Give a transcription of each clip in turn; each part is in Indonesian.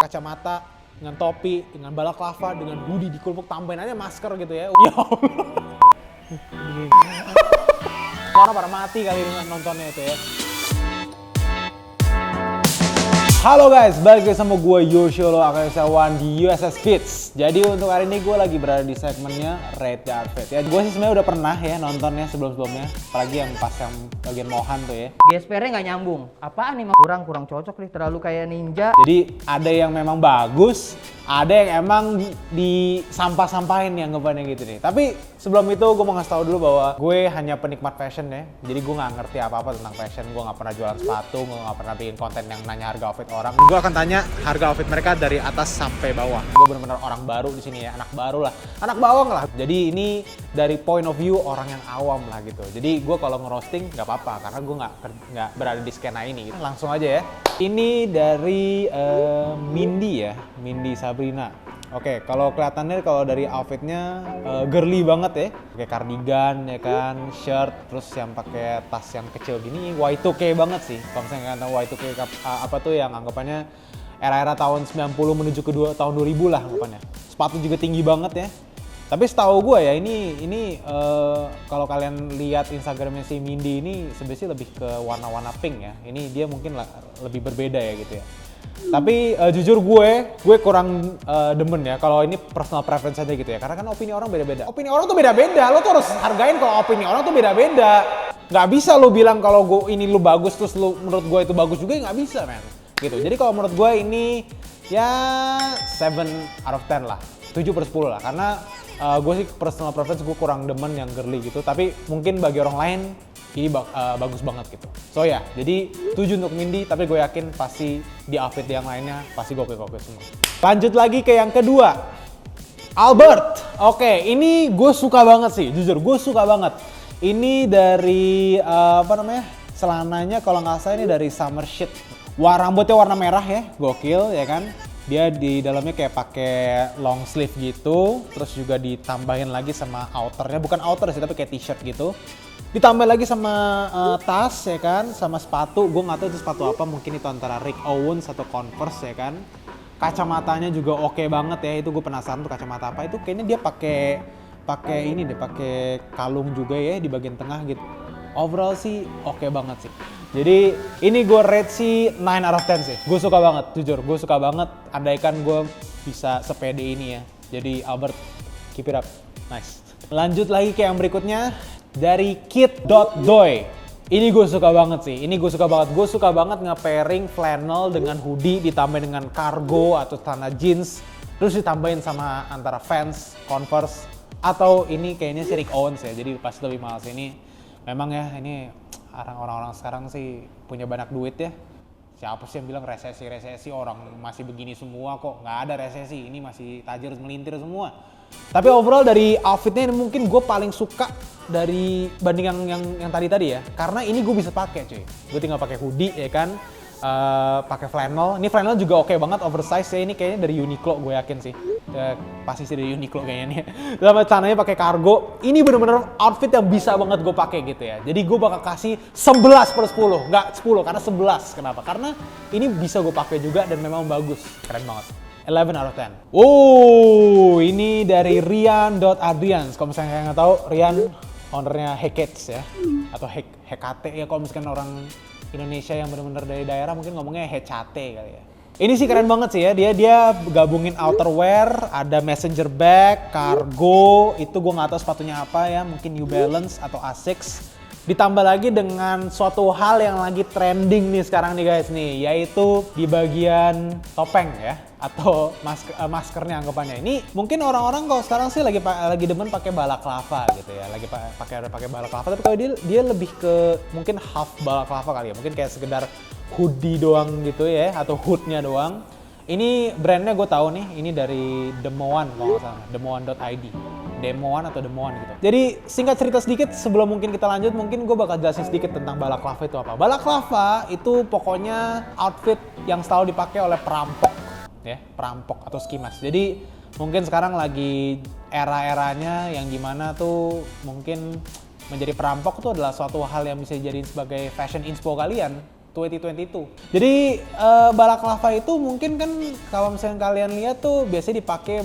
kacamata, dengan topi, dengan balaklava, dengan hoodie dikulpuk, tambahin aja masker gitu ya. Ya Allah. Orang pada mati kali ini nontonnya itu ya. Halo guys, balik lagi sama gue Yosholo Akasawan di USS Kids. Jadi untuk hari ini gue lagi berada di segmennya Rate the Outfit. Ya gue sih sebenarnya udah pernah ya nontonnya sebelum-sebelumnya, apalagi yang pas yang bagian Mohan tuh ya. GSPR-nya nggak nyambung. Apaan nih? Kurang cocok nih, terlalu kayak ninja. Jadi ada yang memang bagus, ada yang emang disampah-sampahin yang anggapannya gitu nih. Tapi sebelum itu gue mau ngasih tau dulu bahwa gue hanya penikmat fashion ya. Jadi gue nggak ngerti apa-apa tentang fashion. Gue nggak pernah jualan sepatu, gue nggak pernah bikin konten yang nanya harga outfit orang. Gue akan tanya harga outfit mereka dari atas sampai bawah. Gue bener-bener orang baru di sini ya, anak baru lah, anak bawang lah. Jadi ini dari point of view orang yang awam lah gitu. Jadi gue kalau ngerosting nggak apa-apa karena gue nggak berada di skena ini. Gitu. Langsung aja ya. Ini dari Mindy ya, Mindy Sabrina. Oke, kalau kelihatannya kalau dari outfitnya girly banget ya, pakai cardigan ya kan, shirt, terus yang pakai tas yang kecil gini, Y2K banget sih. Kalau misalnya nggak tahu Y2K apa tuh yang anggapannya era-era tahun 90 menuju ke tahun 2000 lah anggapannya. Sepatu juga tinggi banget ya. Tapi setahu gue ya ini kalau kalian lihat Instagramnya si Mindy ini sebenarnya lebih ke warna-warna pink ya. Ini dia mungkin lebih berbeda ya gitu ya. Tapi jujur gue kurang demen ya kalau ini personal preference aja gitu ya. Karena kan opini orang beda-beda. Opini orang tuh beda-beda. Lo tuh harus hargain kalau opini orang tuh beda-beda. Nggak bisa lo bilang kalau ini lo bagus terus lo menurut gue itu bagus juga, nggak bisa men. Gitu. Jadi kalau menurut gue ini ya 7 out of 10 lah. 7/10 lah. Karena gue sih personal preference gue kurang demen yang girly gitu. Tapi mungkin bagi orang lain ini bagus banget gitu. So ya, jadi 7 untuk Mindy, tapi gue yakin pasti di outfit yang lainnya pasti gokil-gokil semua. Lanjut lagi ke yang kedua, Albert. Oke, ini gue suka banget sih, jujur gue suka banget. Ini dari celananya kalau nggak salah ini dari Summer Shit. Rambutnya warna merah ya, gokil ya kan. Dia di dalamnya kayak pakai long sleeve gitu, terus juga ditambahin lagi sama outernya, bukan outer sih tapi kayak t-shirt gitu. Ditambah lagi sama tas ya kan, sama sepatu. Gue nggak tahu itu sepatu apa, mungkin itu antara Rick Owens atau Converse ya kan. Kacamatanya juga oke banget ya, itu gue penasaran tuh kacamata apa. Itu kayaknya dia pakai ini deh, pakai kalung juga ya di bagian tengah gitu. Overall sih oke banget sih. Jadi ini gue rate sih 9 out of 10 sih. Gue suka banget, jujur gue suka banget. Andaikan gue bisa sepede ini ya. Jadi Albert, keep it up, nice. Lanjut lagi ke yang berikutnya. Dari Kit.Doi. Ini gue suka banget sih, Gue suka banget nge-pairing flannel dengan hoodie ditambah dengan cargo atau celana jeans. Terus ditambahin sama antara Vans, Converse, atau ini kayaknya si Rick Owens ya. Jadi pas lebih mahal sih ini. Memang ya ini orang-orang sekarang sih punya banyak duit ya. Siapa sih yang bilang resesi, orang masih begini semua kok. Nggak ada resesi, ini masih tajir melintir semua. Tapi overall dari outfitnya ini mungkin gue paling suka dari banding yang tadi ya. Karena ini gue bisa pakai cuy. Gue tinggal pakai hoodie ya kan. Pakai flannel. Ini flannel juga oke banget, oversize ya. Ini kayaknya dari Uniqlo gue yakin sih. Pasti sih dari Uniqlo kayaknya nih. Sama celananya pakai cargo. Ini bener-bener outfit yang bisa banget gue pakai gitu ya. Jadi gue bakal kasih 11/10, nggak 10 karena 11. Kenapa? Karena ini bisa gue pakai juga dan memang bagus, keren banget. 11 out of 10. Ini dari Rian.Adrians. Kalau misalnya kalian nggak tahu, Rian ownernya Hekets ya, atau Hekate ya. Kalau misalkan orang Indonesia yang benar-benar dari daerah mungkin ngomongnya Hecate kali ya. Ini sih keren banget sih ya, dia gabungin outerwear, ada messenger bag, cargo, itu gue nggak tahu sepatunya apa ya, mungkin New Balance atau Asics. Ditambah lagi dengan suatu hal yang lagi trending nih sekarang nih guys nih, yaitu di bagian topeng ya, atau maskernya anggapannya. Ini mungkin orang-orang kalau sekarang sih lagi demen pakai balaklava gitu ya, lagi pakai balaklava. Tapi kalau dia lebih ke mungkin half balaklava kali ya, mungkin kayak sekedar hoodie doang gitu ya, atau hoodnya doang. Ini brandnya gue tahu nih, ini dari Demoan kalau nggak salah, demoan.id. Demoan atau Demoan gitu. Jadi singkat cerita sedikit sebelum mungkin kita lanjut, mungkin gue bakal jelasin sedikit tentang balaklava itu apa. Balaklava itu pokoknya outfit yang selalu dipakai oleh perampok ya, perampok atau skimas. Jadi mungkin sekarang lagi era-eranya yang dimana tuh mungkin menjadi perampok itu adalah suatu hal yang bisa dijadiin sebagai fashion inspo kalian. 2022. Jadi balaclava itu mungkin kan kalau misalnya kalian lihat tuh biasanya dipakai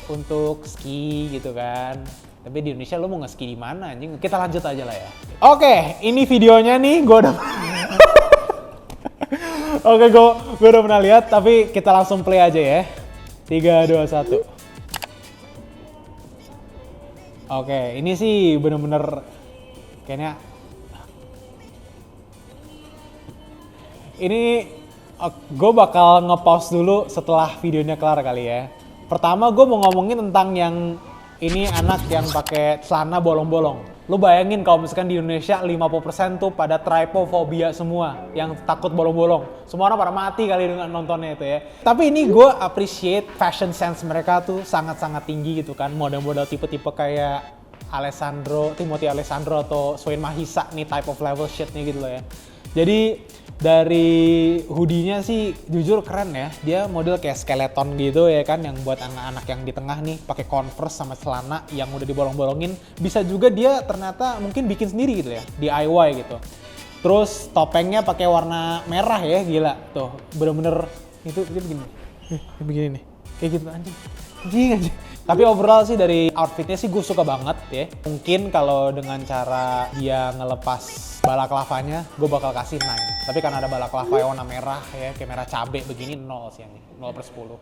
untuk ski gitu kan. Tapi di Indonesia lo mau nge-ski di mana anjing? Kita lanjut aja lah ya. Oke, ini videonya nih gue udah Oke, gue udah pernah lihat, tapi kita langsung play aja ya. 3, 2, 1. Oke, ini sih bener-bener kayaknya ini gue bakal nge-pause dulu setelah videonya kelar kali ya. Pertama gue mau ngomongin tentang yang ini anak yang pakai celana bolong-bolong. Lu bayangin kalau misalkan di Indonesia 50% tuh pada trypophobia semua, yang takut bolong-bolong. Semua orang pada mati kali dengan nontonnya itu ya. Tapi ini gue appreciate fashion sense mereka tuh sangat-sangat tinggi gitu kan. Model-model tipe-tipe kayak Timothy Alessandro atau Swain Mahisa nih type of level shit nih gitu loh ya. Jadi dari hoodie-nya sih jujur keren ya. Dia model kayak skeleton gitu ya kan, yang buat anak-anak yang di tengah nih pakai Converse sama celana yang udah dibolong-bolongin. Bisa juga dia ternyata mungkin bikin sendiri gitu ya, DIY gitu. Terus topengnya pakai warna merah ya, gila tuh. Bener-bener itu begini. Begini nih. Kayak gitu anjing. Anjing. Tapi overall sih dari outfitnya sih gue suka banget ya. Mungkin kalau dengan cara dia ngelepas balaclavanya, gue bakal kasih 9. Tapi karena ada balaclava yang warna merah ya, kayak merah cabe begini, 0 sih ini, 0/10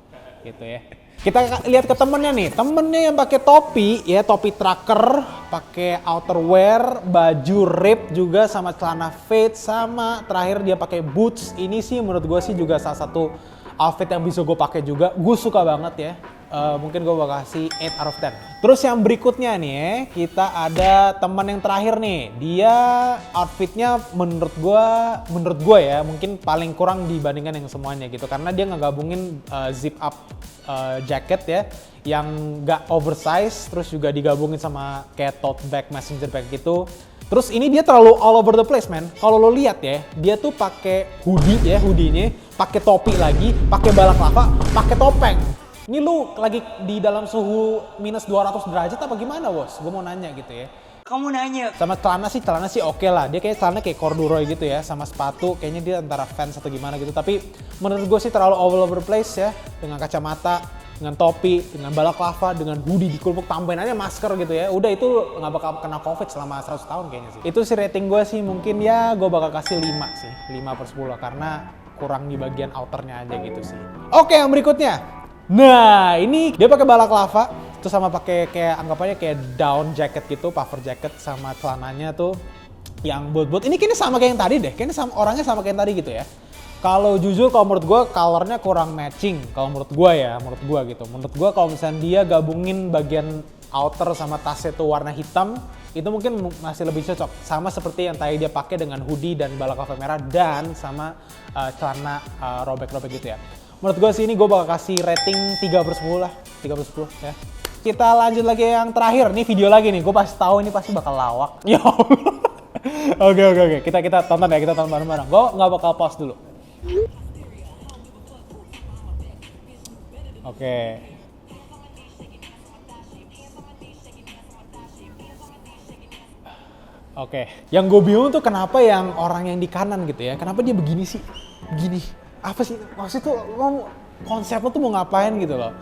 gitu ya. Kita lihat ke temennya nih, temennya yang pakai topi ya, topi trucker, pakai outerwear, baju rip juga sama celana fade, sama terakhir dia pakai boots. Ini sih menurut gue sih juga salah satu outfit yang bisa gue pakai juga. Gue suka banget ya. Mungkin gue bakal kasih 8 out of 10. Terus yang berikutnya nih ya, kita ada teman yang terakhir nih. Dia outfitnya menurut gue ya mungkin paling kurang dibandingkan yang semuanya gitu. Karena dia ngegabungin zip up jacket ya, yang gak oversize, terus juga digabungin sama kayak tote bag, messenger bag gitu. Terus ini dia terlalu all over the place man. Kalau lo lihat ya, dia tuh pakai hoodie ya, hoodie-nya, pakai topi lagi, pakai balaclava, pakai topeng. Ini lu lagi di dalam suhu minus 200 derajat apa gimana bos? Gue mau nanya gitu ya. Kamu nanya. Sama celana sih oke lah. Dia kayak celana kayak corduroy gitu ya. Sama sepatu kayaknya dia antara Vans atau gimana gitu. Tapi menurut gue sih terlalu all over the place ya. Dengan kacamata, dengan topi, dengan balaclava, dengan hoodie dikulpuk, tambahin aja masker gitu ya. Udah itu nggak bakal kena covid selama 100 tahun kayaknya sih. Itu sih rating gue sih mungkin ya gue bakal kasih 5 sih. 5/10 karena kurang di bagian outernya aja gitu sih. Oke, yang berikutnya. Nah, ini dia pakai balaclava, terus sama pakai kayak anggapannya kayak down jacket gitu, puffer jacket sama celananya tuh yang boot-boot. Ini kayaknya sama kayak yang tadi deh, kayaknya sama orangnya sama kayak yang tadi gitu ya. Kalau jujur kalau menurut gue colornya kurang matching, kalau menurut gue ya, menurut gue gitu. Menurut gue kalau misalnya dia gabungin bagian outer sama tasnya tuh warna hitam, itu mungkin masih lebih cocok. Sama seperti yang tadi dia pakai dengan hoodie dan balaclava merah dan sama celana robek-robek gitu ya. Menurut gue sih ini gue bakal kasih rating 3/10 lah, 3/10 ya. Kita lanjut lagi yang terakhir, nih video lagi nih, gue pasti tahu ini pasti bakal lawak. Ya Allah. Oke. Kita tonton ya, kita tonton bareng-bareng. Gue nggak bakal pause dulu. Oke. Oke. Yang gue bingung tuh kenapa yang orang yang di kanan gitu ya, kenapa dia begini sih? Begini. Apa sih maksud tuh konsep lo tuh mau ngapain gitu loh.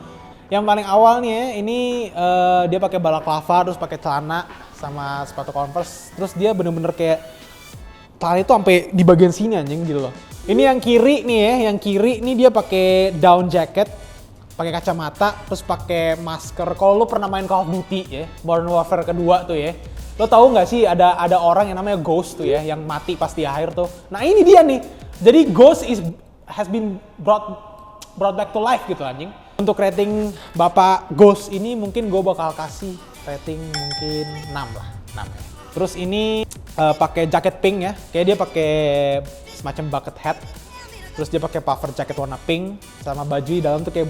Yang paling awal nih ya, ini dia pakai balaclava, terus pakai celana sama sepatu Converse, terus dia bener-bener kayak celana itu sampai di bagian sini anjing gitu loh. Ini yang kiri nih ya, yang kiri nih dia pakai down jacket, pakai kacamata, terus pakai masker. Kalau lo pernah main Call of Duty ya, Modern Warfare kedua tuh ya, lo tahu nggak sih ada orang yang namanya Ghost tuh ya, yang mati pas di akhir tuh. Nah ini dia nih, jadi Ghost has been brought back to life gitu anjing. Untuk rating Bapak Ghost ini mungkin gue bakal kasih rating mungkin 6 lah, 6 ya. Terus ini pakai jaket pink ya, kayak dia pakai semacam bucket hat. Terus dia pakai puffer jacket warna pink, sama baju di dalam tuh kayak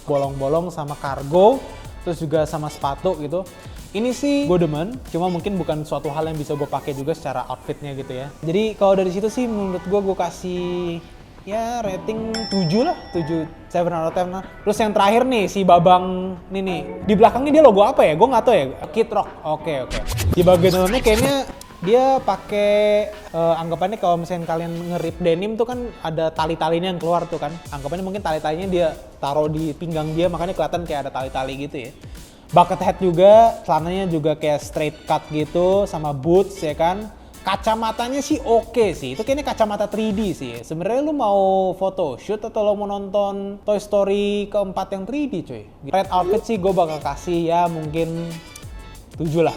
bolong-bolong sama kargo, terus juga sama sepatu gitu. Ini sih gue demen, cuma mungkin bukan suatu hal yang bisa gue pakai juga secara outfitnya gitu ya. Jadi kalau dari situ sih menurut gue kasih ya rating 7 lah, 7 out of 10 lah. Terus yang terakhir nih si Babang nih di belakangnya dia logo apa ya? Gue nggak tahu ya. Kid Rock. Oke. Di bagian dalamnya kayaknya Dia pakai anggapannya kalau misalnya kalian nge-rip denim tuh kan ada tali-talinya yang keluar tuh kan. Anggapannya mungkin tali-talinya dia taruh di pinggang dia makanya kelihatan kayak ada tali-tali gitu ya. Bucket hat juga, celananya juga kayak straight cut gitu sama boots ya kan. Kacamatanya sih oke sih, itu kayaknya kacamata 3D sih. Sebenarnya lu mau photoshoot atau lo mau nonton Toy Story keempat yang 3D cuy. Red outfit sih gue bakal kasih ya mungkin 7 lah,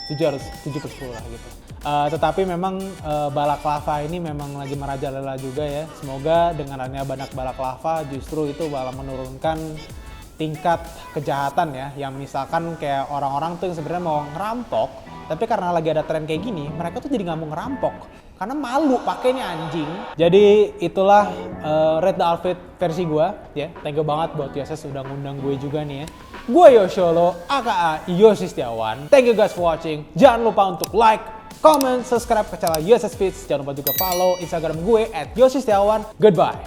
7 per 10 lah gitu. Tetapi memang balaklava ini memang lagi merajalela juga ya. Semoga dengan adanya banyak balaklava justru itu bakal menurunkan tingkat kejahatan ya. Yang misalkan kayak orang-orang tuh yang sebenarnya mau ngerampok, tapi karena lagi ada tren kayak gini, mereka tuh jadi nggak mau ngerampok karena malu pakainya anjing. Jadi itulah Red the Outfit versi gue ya. Thank you banget buat Yoses udah ngundang gue juga nih ya. Gue Yosholo aka Yosi Setiawan. Thank you guys for watching. Jangan lupa untuk like, comment, subscribe ke channel Yoses Fits. Jangan lupa juga follow Instagram gue @Yosi Setiawan. Goodbye.